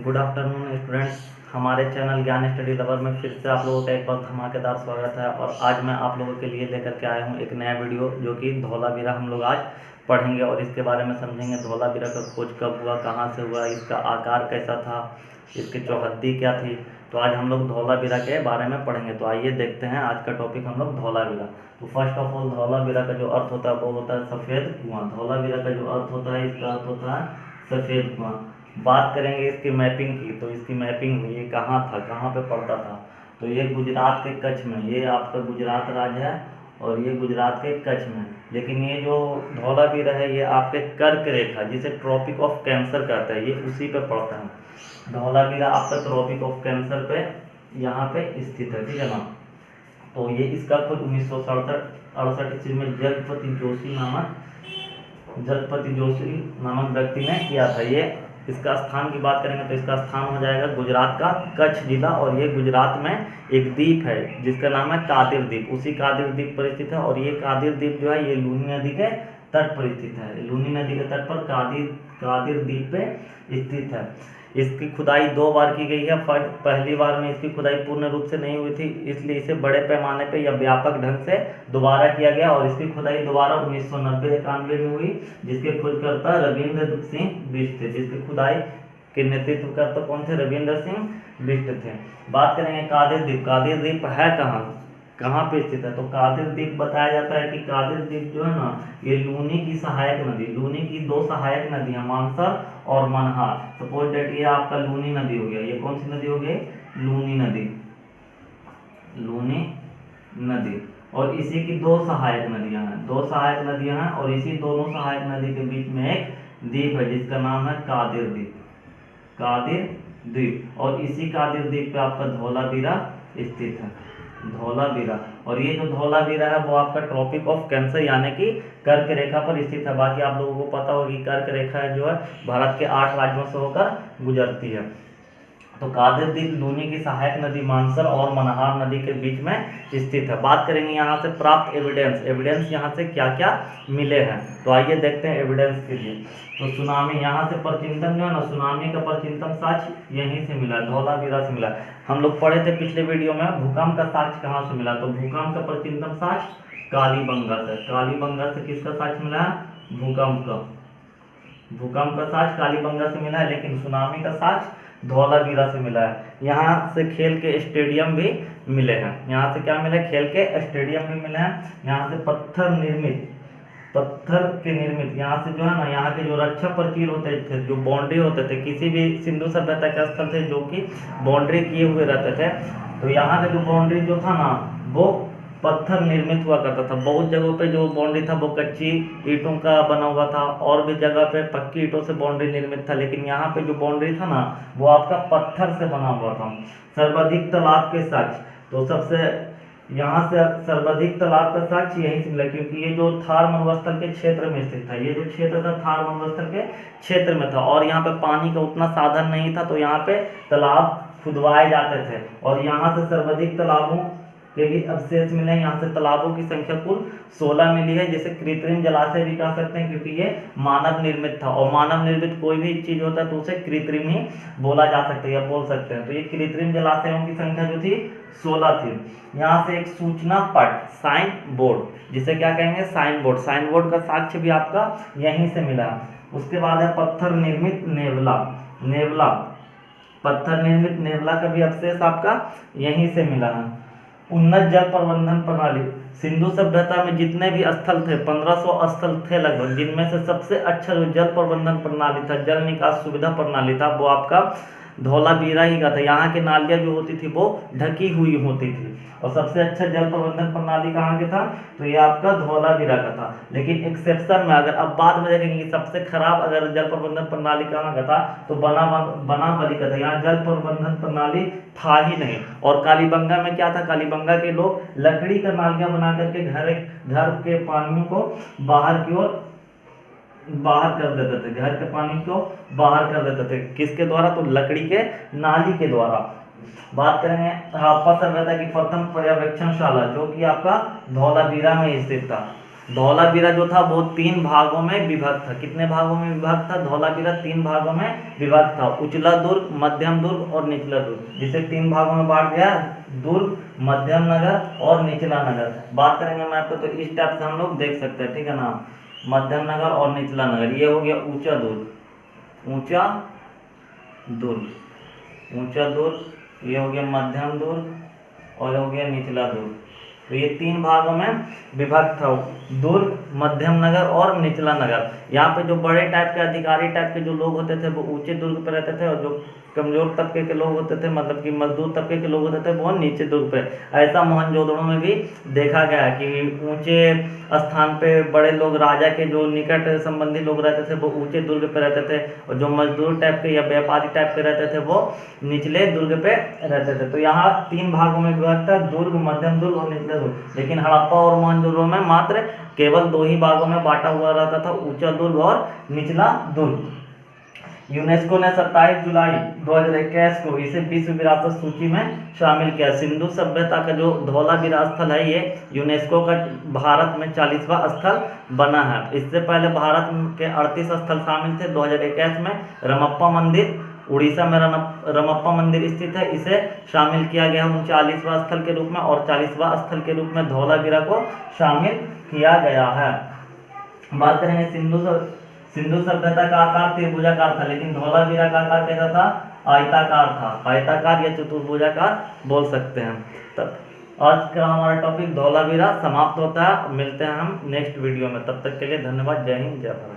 Good afternoon students. हमारे channel ज्ञान study lover में फिर से आप लोगों का एक बार धमाकेदार स्वागत है। और आज मैं आप लोगों के लिए लेकर के आया हूँ एक नया वीडियो, जो कि धौलावीरा हम लोग आज पढ़ेंगे और इसके बारे में समझेंगे। धौलावीरा का खोज कब हुआ, कहाँ से हुआ, इसका आकार कैसा था, इसकी चौहद्दी क्या थी। तो आज हम लोग धौलावीरा के बारे में पढ़ेंगे। तो आइए देखते हैं आज का टॉपिक हम लोग धौलावीरा। तो फर्स्ट ऑफ ऑल धौलावीरा का जो अर्थ होता है वो होता है सफ़ेद कुआं। धौलावीरा का जो अर्थ होता है, इसका अर्थ होता है सफ़ेद कुआं। बात करेंगे इसकी मैपिंग की, तो इसकी मैपिंग ये कहाँ था, कहाँ पे पड़ता था। तो ये गुजरात के कच्छ में, ये आपका गुजरात राज्य है और ये गुजरात के कच्छ में। लेकिन ये जो धौलावीरा है ये आपके कर्क रेखा, जिसे ट्रॉपिक ऑफ कैंसर कहते हैं, ये उसी पे पड़ता है। धौलावीरा आपका ट्रॉपिक ऑफ कैंसर पे यहाँ पे स्थित है, ठीक है ना। तो ये इसका खुद 1967 ईस्वी में जगपति जोशी नामक व्यक्ति ने किया था। ये इसका स्थान की बात करेंगे तो इसका स्थान हो जाएगा गुजरात का कच्छ जिला। और ये गुजरात में एक द्वीप है जिसका नाम है कादिर द्वीप, उसी कादिर द्वीप पर स्थित है। और ये कादिर द्वीप जो है ये लूनी नदी के तट पर स्थित है। लूनी नदी के तट पर कादिर द्वीप पे स्थित है। इसकी खुदाई 2 बार की गई है। पहली बार में इसकी खुदाई पूर्ण रूप से नहीं हुई थी, इसलिए इसे बड़े पैमाने पे या व्यापक ढंग से दोबारा किया गया। और इसकी खुदाई दोबारा 1990-91 में हुई, जिसके खोजकर्ता रविंद्र सिंह बिष्ट थे। जिसकी खुदाई के नेतृत्व करता कौन थे? रविंद्र सिंह बिष्ट थे। बात करेंगे कादिर द्वीप। कादिर द्वीप है कहाँ पे स्थित है? तो कादिर द्वीप बताया जाता है कि कादिर द्वीप जो है ना, ये लूनी की सहायक नदी, लूनी की 2 सहायक नदियां मानसर और मनहार। सपोज डेट ये आपका लूनी नदी हो गया। ये कौन सी नदी हो गई? लूनी नदी। और इसी की 2 सहायक नदियां हैं, 2 सहायक नदियां हैं। और इसी दोनों सहायक नदी के बीच में एक द्वीप है जिसका नाम है कादिर द्वीप। और इसी कादिर द्वीप पे आपका धौलावीरा स्थित है, धौलावीरा। और ये जो धौलावीरा है वो आपका ट्रॉपिक ऑफ कैंसर यानी कि कर्क रेखा पर स्थित है। बाकी आप लोगों को पता होगी कर्क रेखा जो है भारत के 8 राज्यों से होकर गुजरती है। तो कादिर द्वीप लूनी की सहायक नदी मानसर और मनहार नदी के बीच में स्थित है। बात करेंगे यहाँ से प्राप्त एविडेंस यहाँ से क्या क्या मिले हैं। तो आइए देखते हैं एविडेंस के लिए। तो सुनामी, यहाँ से परचिंतन जो है ना, सुनामी का परचिंतन साक्ष्य यहीं से मिला, धौलावीरा से मिला। हम लोग पढ़े थे पिछले वीडियो में भूकंप का साक्ष्य कहाँ से मिला। तो भूकंप का परचिंतन साक्ष्य कालीबंगा से। कालीबंगा से किसका साक्ष्य मिला है? भूकंप का साक्ष्य कालीबंगा से मिला है। लेकिन सुनामी का साक्ष्य धौलावीरा से मिला है। यहाँ से खेल के स्टेडियम भी मिले हैं। यहाँ से क्या मिले? खेल के स्टेडियम भी मिले हैं। यहाँ से पत्थर के निर्मित यहाँ से जो है ना, यहाँ के जो रक्षा प्रचीर होते थे, जो बाउंड्री होते थे, किसी भी सिंधु सभ्यता के स्थल थे जो कि बाउंड्री किए हुए रहते थे। तो यहाँ का जो बाउंड्री जो था ना, वो पत्थर निर्मित हुआ करता था। बहुत जगहों पे जो बाउंड्री था वो कच्ची ईंटों का बना हुआ था, और भी जगह पे पक्की ईंटों से बाउंड्री निर्मित था। लेकिन यहाँ पे जो बाउंड्री था ना, वो आपका पत्थर से बना हुआ था। सर्वाधिक तालाब के साक्ष्य, तो सबसे यहाँ से सर्वाधिक तालाब का साक्ष्य यहीं से मिला, क्योंकि ये जो थार मरुस्थल के क्षेत्र में स्थित था। ये जो क्षेत्र था थार मरुस्थल के क्षेत्र में था, और यहाँ पे पानी का उतना साधन नहीं था, तो यहाँ पे तालाब खुदवाए जाते थे। और यहाँ से सर्वाधिक तालाबों के भी अवशेष मिले। यहाँ से तालाबों की संख्या कुल 16 मिली है, जिसे कृत्रिम जलाशय भी कह सकते हैं, क्योंकि ये मानव निर्मित था। और मानव निर्मित कोई भी चीज होता है तो उसे कृत्रिम ही बोला जा सकता है या बोल सकते हैं। तो ये कृत्रिम जलाशयों की संख्या जो थी 16 थी। यहाँ से एक सूचना पट, साइन बोर्ड, जिसे क्या कहेंगे? साइन बोर्ड का साक्ष्य भी आपका यहीं से मिला। उसके बाद है पत्थर निर्मित नेवला, पत्थर निर्मित नेवला का भी अवशेष आपका यहीं से मिला है। उन्नत जल प्रबंधन प्रणाली, सिंधु सभ्यता में जितने भी स्थल थे, 1500 स्थल थे लगभग, जिनमें से सबसे अच्छा जो जल प्रबंधन प्रणाली था, जल निकास सुविधा प्रणाली था, वो आपका धौलावीरा ही का था। यहाँ की नालियाँ जो होती थी वो ढकी हुई होती थी। और सबसे अच्छा जल प्रबंधन प्रणाली कहाँ का था? तो ये आपका धौलावीरा का था। लेकिन एक्सेप्शन में अगर अब बाद में देखेंगे कि सबसे खराब अगर जल प्रबंधन प्रणाली कहाँ का था, तो बनावली का था। यहाँ जल प्रबंधन प्रणाली था ही नहीं। और कालीबंगा में क्या था? कालीबंगा के लोग लकड़ी का नालियाँ बना करके घर के पानियों को बाहर की ओर कर देते थे, घर के पानी को बाहर कर देते थे। किसके द्वारा? तो लकड़ी के नाली के द्वारा। बात करेंगे हड़प्पा सभ्यता की प्रथम पर्यवेक्षणशाला, जो कि आपका धौलावीरा में स्थित था। धौलावीरा जो था वो 3 भागों में विभक्त था। कितने भागों में विभक्त था? धौलावीरा 3 भागों में विभक्त था, उचला दुर्ग, मध्यम दुर्ग और निचला दुर्ग। जिसे 3 भागों में बांट दिया, दुर्ग, मध्यम नगर और निचला नगर। बात करेंगे मैप पे तो इस टाइप से हम लोग देख सकते हैं, ठीक है ना। मध्यम नगर और निचला नगर, ये हो गया ऊंचा दुर्ग, ऊंचा दुर्ग, ऊंचा दुर्ग, ये हो गया मध्यम दुर्ग और हो गया निचला दुर्ग। तो ये 3 भागों में विभक्त था, दुर्ग, मध्यम नगर और निचला नगर। यहाँ पे जो बड़े टाइप के अधिकारी टाइप के जो लोग होते थे वो ऊंचे दुर्ग पे रहते थे, और जो कमजोर तबके के लोग होते थे, मतलब कि मजदूर तबके के लोग होते थे, वो नीचे दुर्ग पे। ऐसा मोहनजोदड़ो में भी देखा गया है कि ऊंचे स्थान पे बड़े लोग, राजा के जो निकट संबंधी लोग रहते थे वो ऊंचे दुर्ग पे रहते थे, और जो मजदूर टाइप के या व्यापारी टाइप के रहते थे वो निचले दुर्ग पे रहते थे। तो यहाँ 3 भागों में विभक्त था, दुर्ग, मध्यम दुर्ग और निचला दुर्ग। लेकिन हड़प्पा और मोहनजोदड़ो में मात्र केवल 2 ही भागों में बांटा हुआ रहता था, ऊंचा दुर्ग और निचला दुर्ग। यूनेस्को ने 27 जुलाई 2021 को इसे विश्व विरासत सूची में शामिल किया। सिंधु सभ्यता का जो धौलावीरा स्थल है ये यूनेस्को का भारत में 40वां स्थल बना है। इससे पहले भारत के 38 स्थल शामिल थे। 2021 में रमप्पा मंदिर, उड़ीसा में रमप्पा मंदिर स्थित है, इसे शामिल किया गया 39वां स्थल के रूप में, और 40वां स्थल के रूप में धौलावीरा को शामिल किया गया है। बात करेंगे सिंधु सभ्यता का आकार त्रिभुजाकार था, लेकिन धौलावीरा का आकार कैसा था? आयताकार था। आयताकार या चतुर्भुजाकार बोल सकते हैं। तब आज का हमारा टॉपिक धौलावीरा समाप्त होता है। मिलते हैं हम नेक्स्ट वीडियो में, तब तक के लिए धन्यवाद। जय हिंद, जय भारत।